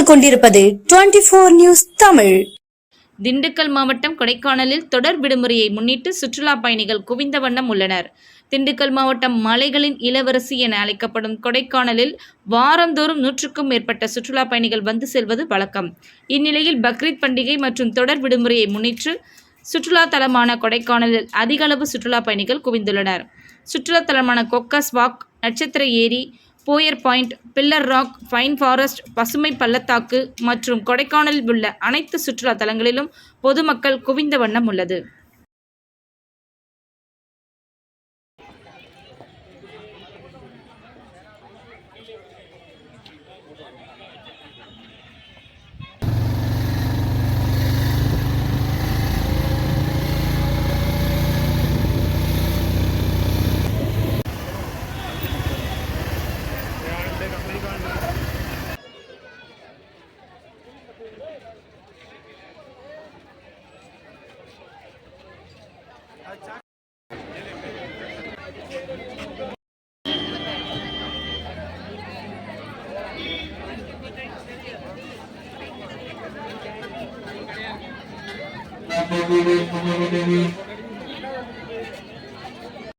பார்த்துக் கொண்டிருப்பது 24 நியூஸ் தமிழ். திண்டுக்கல் மாவட்டம் கொடைக்கானலில் தொடர் விடுமுறையை முன்னிட்டு சுற்றுலா பயணிகள் குவிந்த வண்ணம் உள்ளனர். திண்டுக்கல் மாவட்டம் மலைகளின் இளவரசி என அழைக்கப்படும் கொடைக்கானலில் வாரந்தோறும் 100க்கும் மேற்பட்ட சுற்றுலா பயணிகள் வந்து செல்வது வழக்கம். இந்நிலையில் பக்ரீத் பண்டிகை மற்றும் தொடர் விடுமுறையை முன்னிட்டு சுற்றுலா தலமான கொடைக்கானலில் அதிக அளவு சுற்றுலா பயணிகள் குவிந்துள்ளனர். சுற்றுலா தலமான கொக்கஸ் வாக், நட்சத்திர ஏரி, Moir Point, Pillar Rock, Pine Forest, பசுமை பள்ளத்தாக்கு மற்றும் கொடைக்கானலில் உள்ள அனைத்து சுற்றுலா தலங்களிலும் பொதுமக்கள் குவிந்த வண்ணம் உள்ளது. Thank you.